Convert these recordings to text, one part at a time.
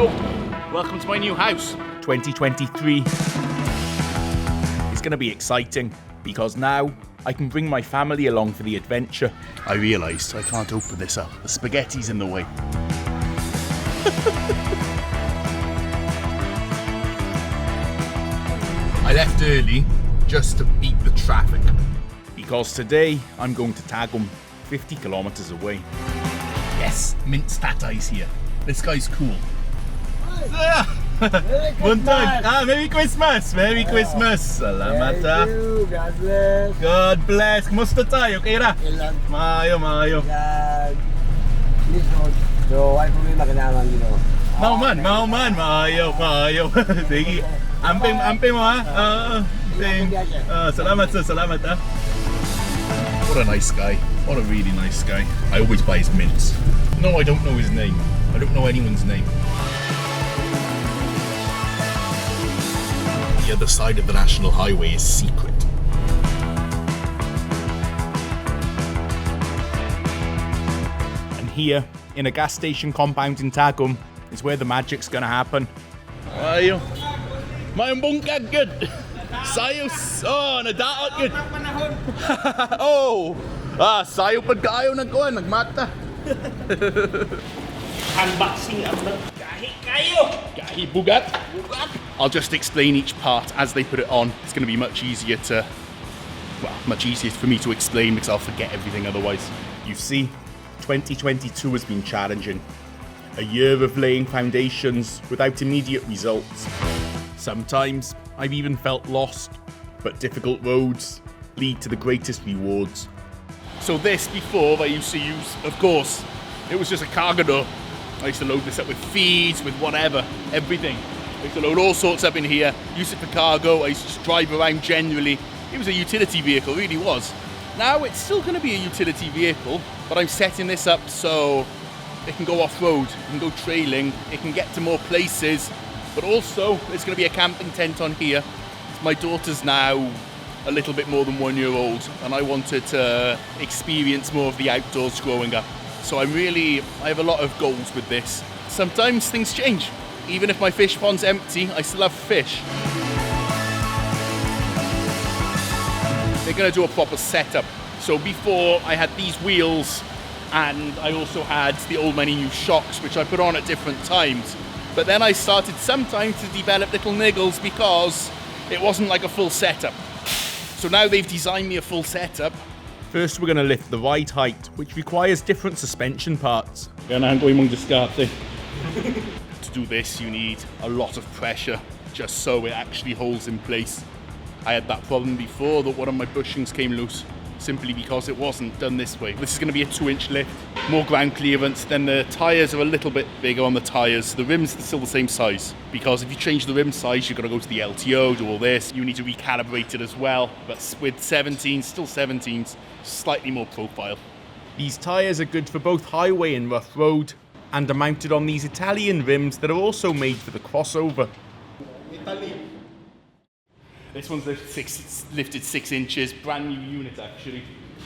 Hello, welcome to my new house. 2023 is going to be exciting because now I can bring my family along for the adventure. I realised I can't open this up. The spaghetti's in the way. I left early just to beat the traffic. Because today I'm going to Tagum, 50 kilometers away. Yes, mint stat eyes here. This guy's cool. One time. Merry Christmas! Merry Christmas! Salamat. Thank you, God bless. God bless. Kumusta tayo? Okay ra? Ilan? Maayo. Yan. Listen, so ay problema ka naman dito. Mauman. Maayo. Sige. Amping mo ha? Salamat ha. What a nice guy. What a really nice guy. I always buy his mints. No, I don't know his name. I don't know anyone's name. The other side of the national highway is secret. And here, in a gas station compound in Tagum, is where the magic's gonna happen. Ayo. Mayong bungkag good. Sayos. Oh, na Daot good. Oh. Sayo pag kaayo nagkuhan, nagmata. Unboxing of the Gahi bugat. I'll just explain each part as they put it on. It's going to be much easier for me to explain because I'll forget everything otherwise. You see, 2022 has been challenging. A year of laying foundations without immediate results. Sometimes I've even felt lost, but difficult roads lead to the greatest rewards. So this before I used to use, of course, it was just a cargo door. I used to load this up with feeds, with whatever, everything. I used to load all sorts up in here, use it for cargo. I used to just drive around generally. It was a utility vehicle, really was. Now it's still going to be a utility vehicle, but I'm setting this up so it can go off-road, it can go trailing, it can get to more places, but also there's going to be a camping tent on here. My daughter's now a little bit more than 1 year old, and I wanted to experience more of the outdoors growing up. So I have a lot of goals with this. Sometimes things change. Even if my fish pond's empty, I still have fish. They're gonna do a proper setup. So before I had these wheels, and I also had the old many new shocks, which I put on at different times. But then I started sometimes to develop little niggles because it wasn't like a full setup. So now they've designed me a full setup. First we're going to lift the ride height, which requires different suspension parts. To do this you need a lot of pressure just so it actually holds in place. I had that problem before, that one of my bushings came loose simply because it wasn't done this way. This is going to be a 2-inch lift, more ground clearance. Then the tyres are a little bit bigger on the tyres. The rims are still the same size, because if you change the rim size, you've got to go to the LTO, do all this. You need to recalibrate it as well. But with 17s, still 17s, slightly more profile. These tyres are good for both highway and rough road, and are mounted on these Italian rims that are also made for the crossover. This one's lifted 6 inches, brand new unit actually.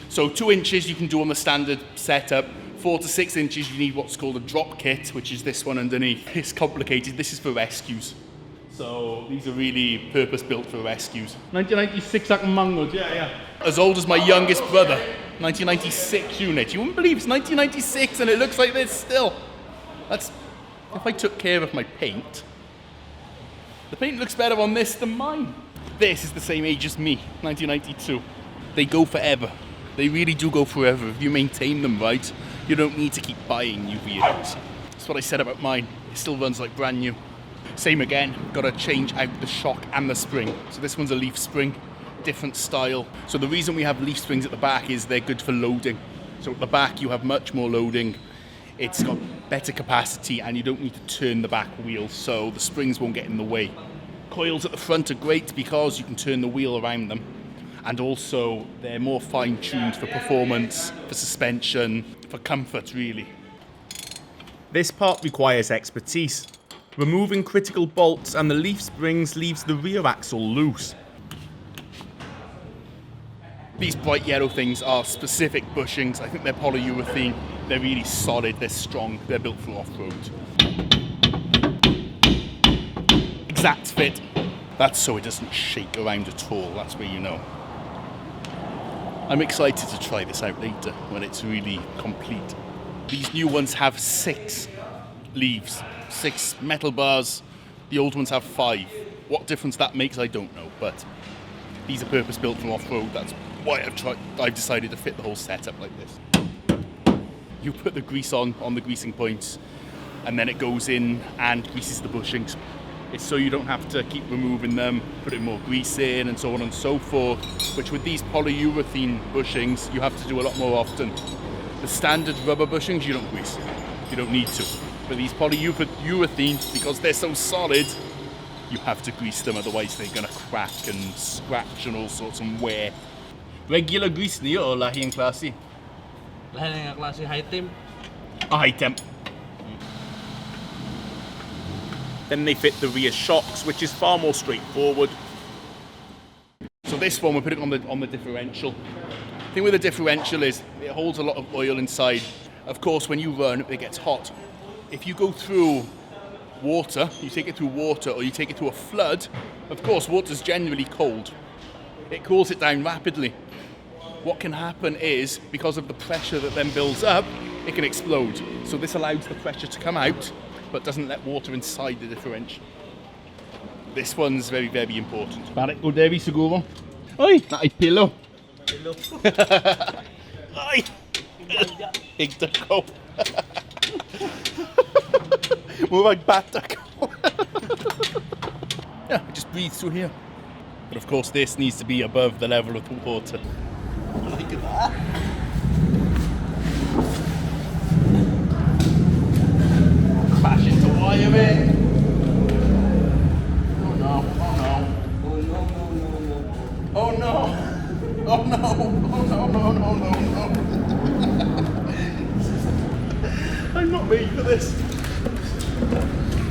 So 2 inches you can do on the standard setup. 4 to 6 inches you need what's called a drop kit, which is this one underneath. It's complicated, this is for rescues. So these are really purpose built for rescues. 1996 Mangold, yeah. As old as my youngest brother. 1996 unit. You wouldn't believe it's 1996 and it looks like this still. That's, if I took care of my paint, the paint looks better on this than mine. This is the same age as me, 1992. They go forever. They really do go forever. If you maintain them right, you don't need to keep buying new vehicles. That's what I said about mine. It still runs like brand new. Same again, got to change out the shock and the spring. So this one's a leaf spring, different style. So the reason we have leaf springs at the back is they're good for loading. So at the back you have much more loading. It's got better capacity and you don't need to turn the back wheel, so the springs won't get in the way. Coils at the front are great because you can turn the wheel around them, and also they're more fine-tuned for performance, for suspension, for comfort really. This part requires expertise. Removing critical bolts and the leaf springs leaves the rear axle loose. These bright yellow things are specific bushings. I think they're polyurethane. They're really solid, they're strong, they're built for off-road. exact fit. That's so it doesn't shake around at all, that's where you know. I'm excited to try this out later when it's really complete. These new ones have 6 leaves, 6 metal bars. The old ones have 5. What difference that makes, I don't know, but these are purpose built from off-road. That's why I've decided to fit the whole setup like this. You put the grease on the greasing points, and then it goes in and greases the bushings. It's so you don't have to keep removing them, putting more grease in, and so on and so forth, which with these polyurethane bushings, you have to do a lot more often. The standard rubber bushings, you don't grease. You don't need to. But these polyurethane, because they're so solid, you have to grease them, otherwise they're going to crack and scratch and all sorts and wear. Regular grease niyo o lahi ang klase? Lahi ng klase high temp. High temp. Then they fit the rear shocks, which is far more straightforward. So this one, we're putting on the differential. The thing with the differential is it holds a lot of oil inside. Of course, when you run, it gets hot. If you go through water, you take it through water, or you take it through a flood, of course, water's generally cold. It cools it down rapidly. What can happen is, because of the pressure that then builds up, it can explode. So this allows the pressure to come out, but doesn't let water inside the differential. This one's very, very important. Balik ko, Debbie, siguro. Ay, na pillow. Hello. Ay! Higda ko. More like bata ko. Yeah, just breathe through here. But of course, this needs to be above the level of the water. Look at that. Bash into wiring. Oh no, oh no. Oh no. Oh no, oh no, no, no, no, no. I'm not made for this.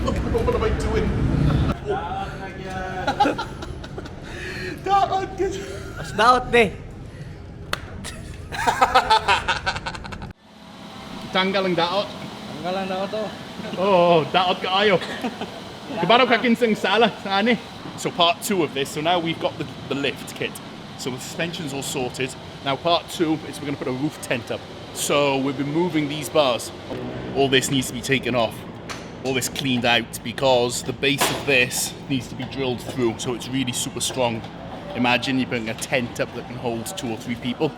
What am I doing? Daot, good. Mas Daot be. Tanggal ang Daot. Tanggal lang Daot to. Oh, Daot kaayo. Kabaro ka kinsang sala, sani. So part 2 of this, so now we've got the lift kit. So the suspension's all sorted. Now part 2 is we're gonna put a roof tent up. So we've been moving these bars. All this needs to be taken off. All this cleaned out because the base of this needs to be drilled through, so it's really super strong. Imagine you're putting a tent up that can hold 2 or 3 people.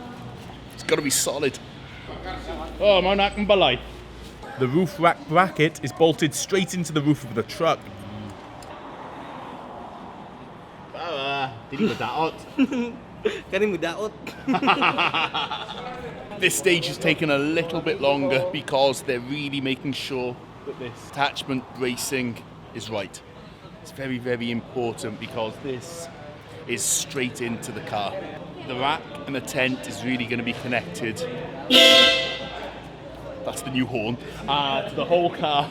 It's gotta be solid. Oh, my neck and balay. The roof rack bracket is bolted straight into the roof of the truck. Did you Daot? Kanin mo Daot. This stage has taken a little bit longer because they're really making sure that this attachment bracing is right. It's very, very important because this is straight into the car. The rack and the tent is really going to be connected. That's the new horn. To the whole car,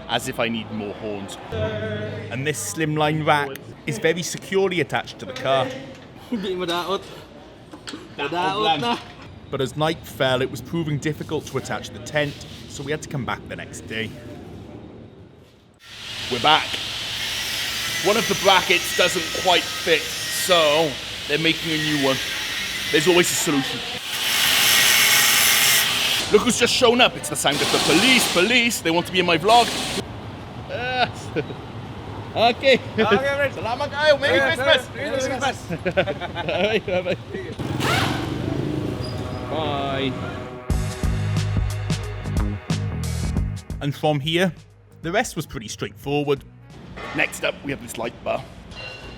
as if I need more horns. And this slimline rack is very securely attached to the car. Hindi mo Daot. Daot na. But as night fell, it was proving difficult to attach the tent, so we had to come back the next day. We're back. One of the brackets doesn't quite fit, so they're making a new one. There's always a solution. Look who's just shown up. It's the sound of the police. Police, they want to be in my vlog. Okay. Salamat kayo. Merry Christmas. Merry Christmas. Bye. Bye. And from here, the rest was pretty straightforward. Next up, we have this light bar.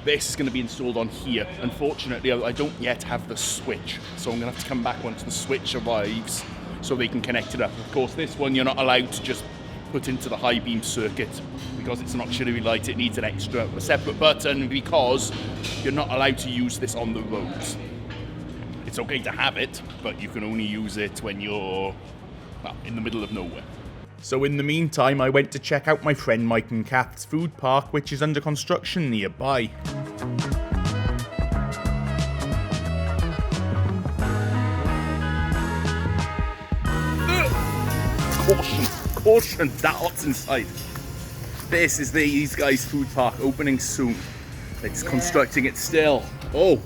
This is going to be installed on here. Unfortunately, I don't yet have the switch, so I'm going to have to come back once the switch arrives so they can connect it up. Of course, this one you're not allowed to just put into the high beam circuit because it's an auxiliary light. It needs a separate button because you're not allowed to use this on the roads. It's okay to have it, but you can only use it when you're in the middle of nowhere. So in the meantime, I went to check out my friend Mike and Kath's food park, which is under construction nearby. Caution, Daot's inside. This is these guys' food park opening soon. It's constructing it still. Oh,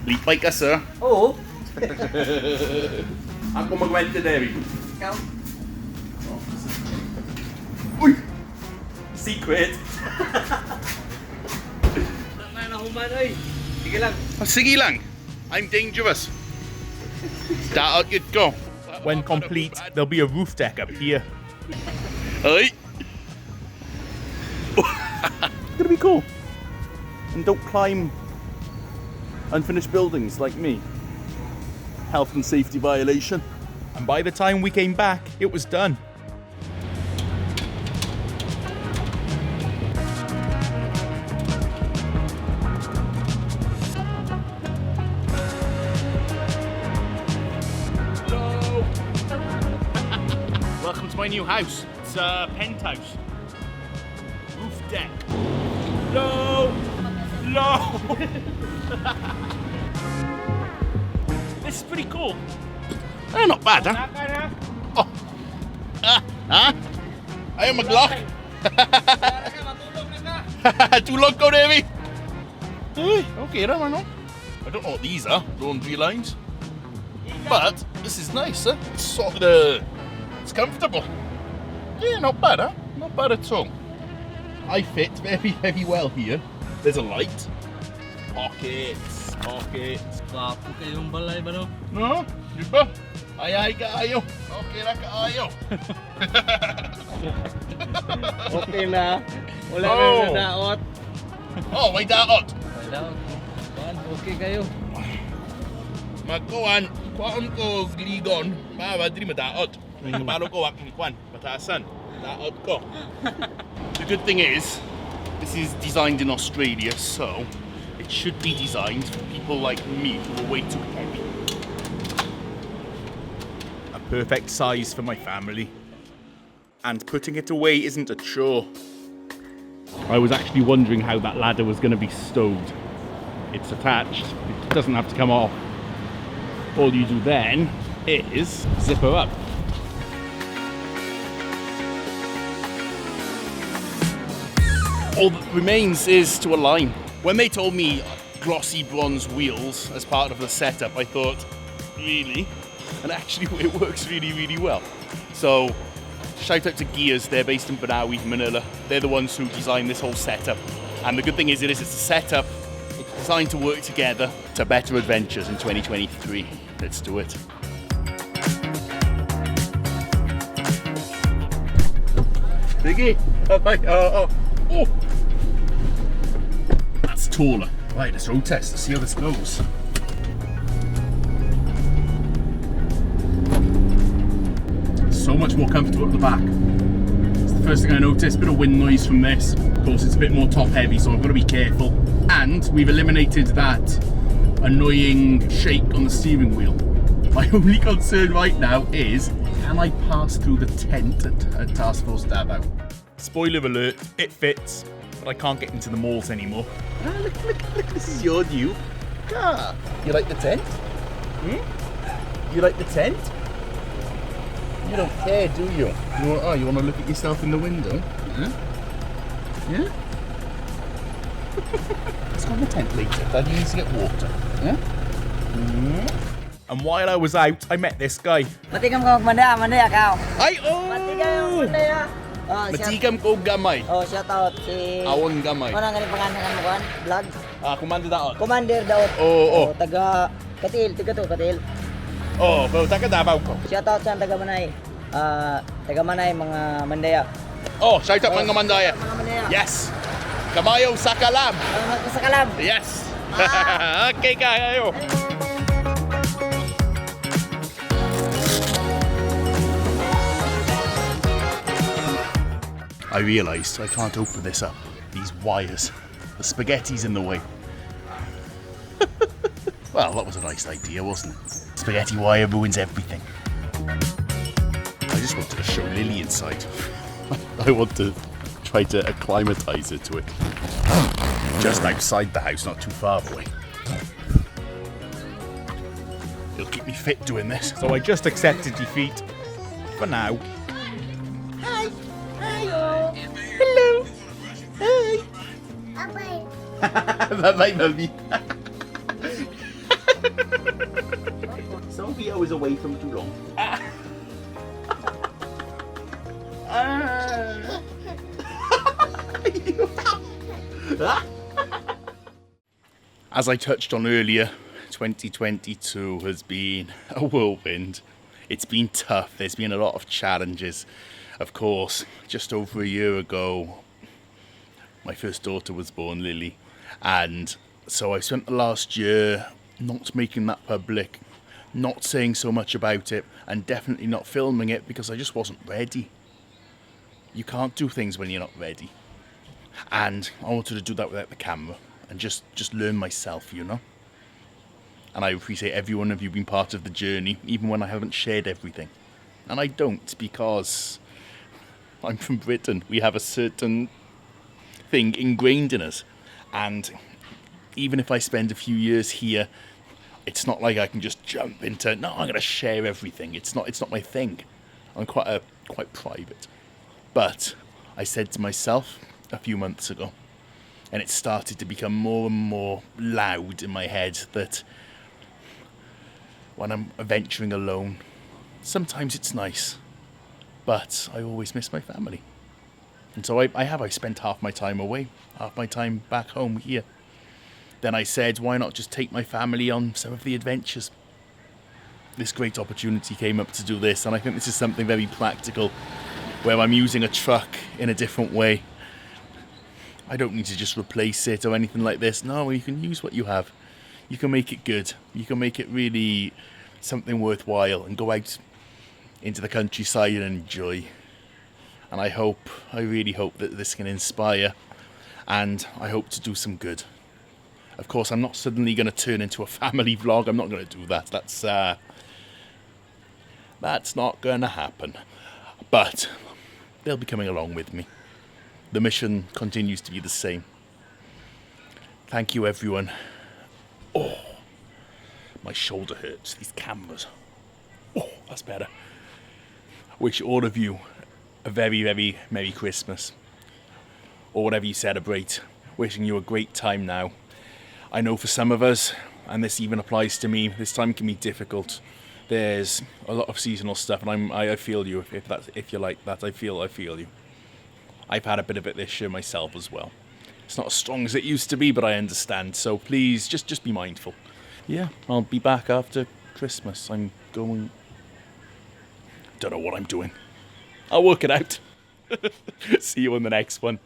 lipat ka, sir. Oo. Ako magwente, Debbie. Ikaw? Uy! Secret. Ano human, oy. Sige lang. Oh, sige lang. I'm dangerous. Daot, you'd go. When complete, there'll be a roof deck up here. Hey. It's gonna be cool. And don't climb unfinished buildings like me. Health and safety violation. And by the time we came back, it was done. Hello. Welcome to my new house. It's a penthouse. Roof deck. No! No! This is pretty cool. Not bad, huh? Oh. Ayaw mag-lock. Tulog ko, Debbie. Okay, I don't know. I don't know what these are, laundry lines. But this is nice, huh? It's sort of, it's comfortable. Yeah, not bad, huh? Not bad at all. I fit very, very well here. There's a light. Pockets. Gwapo kayong balay ba no? No? Di ba? Ay kaayo. Okay na kaayo. Okay na. Wala Oh. na daot. Oh, may daot. May daot. Okay kayo. Magkuhan ko gligon. Mawadri madaot. Palo ko waking kwan. Batasan. Daot ko. The good thing is, this is designed in Australia, so it should be designed for people like me who are way too heavy. A perfect size for my family. And putting it away isn't a chore. I was actually wondering how that ladder was going to be stowed. It's attached, it doesn't have to come off. All you do then is zip her up. All that remains is to align. When they told me glossy bronze wheels as part of the setup, I thought, really? And actually it works really, really well. So, shout out to Gears, they're based in Banawi, Manila. They're the ones who designed this whole setup. And the good thing is it's a setup, it's designed to work together to better adventures in 2023. Let's do it. Biggie! Oh! That's taller. Right, let's road test. Let's see how this goes. So much more comfortable at the back. It's the first thing I noticed. Bit of wind noise from this. Of course, it's a bit more top heavy, so I've got to be careful. And we've eliminated that annoying shake on the steering wheel. My only concern right now is, can I pass through the tent at Task Force Daot? Spoiler alert, it fits, but I can't get into the malls anymore. Ah, look, this is your new car. You like the tent? You like the tent? You don't care, do you? You want to look at yourself in the window? Yeah? Let's go in the tent later. Daddy needs to get water. Yeah? And while I was out, I met this guy. Matigam ka Kumander ka. Ay, Matigam oh! Kumander. Matigam ko gamay. Oh, shout out si Awon gamay. Ano nga ni pangalan mo kan? Vlog. Kumander Daot. Kumander Daot. Oo. Taga Katil, Katil. Oh, pero taga Davao ko. Shout out sa taga Manay. Taga Manay mga Mandaya. Oh, shout out mga Mandaya. Mga Mandaya. Yes! Kamayo sa kalab. Sa kalab. Yes! Okay, kayo. I realised I can't open this up. These wires. The spaghetti's in the way. Well, that was a nice idea, wasn't it? Spaghetti wire ruins everything. I just wanted to show Lily inside. I want to try to acclimatise her to it. Just outside the house, not too far away. It'll keep me fit doing this. So I just accepted defeat. For now. Hi. Hello. Bye, Melby. Sophia was away from too long. As I touched on earlier, 2022 has been a whirlwind. It's been tough. There's been a lot of challenges. Of course, just over a year ago, my first daughter was born, Lily. And so I spent the last year not making that public, not saying so much about it, and definitely not filming it because I just wasn't ready. You can't do things when you're not ready. And I wanted to do that without the camera and just learn myself, you know? And I appreciate every one of you being part of the journey, even when I haven't shared everything. And I don't, because I'm from Britain. We have a certain thing ingrained in us. And even if I spend a few years here, it's not like I can just jump into, no, I'm going to share everything. It's not my thing. I'm quite private. But I said to myself a few months ago, and it started to become more and more loud in my head, that when I'm venturing alone, sometimes it's nice, but I always miss my family. And so I spent half my time away, half my time back home here. Then I said, why not just take my family on some of the adventures? This great opportunity came up to do this, and I think this is something very practical, where I'm using a truck in a different way. I don't need to just replace it or anything like this. No, you can use what you have. You can make it good. You can make it really something worthwhile and go out into the countryside and enjoy. And I really hope that this can inspire, and I hope to do some good. Of course, I'm not suddenly going to turn into a family vlog. I'm not going to do that. That's not going to happen. But they'll be coming along with me. The mission continues to be the same. Thank you, everyone. Oh, my shoulder hurts. These cameras. Oh, that's better. Wish all of you a very, very Merry Christmas. Or whatever you celebrate. Wishing you a great time now. I know for some of us, and this even applies to me, this time can be difficult. There's a lot of seasonal stuff, and I feel you. If you're like that, I feel you. I've had a bit of it this year myself as well. It's not as strong as it used to be, but I understand. So please, just be mindful. Yeah, I'll be back after Christmas. I'm going... Don't know what I'm doing. I'll work it out. See you on the next one.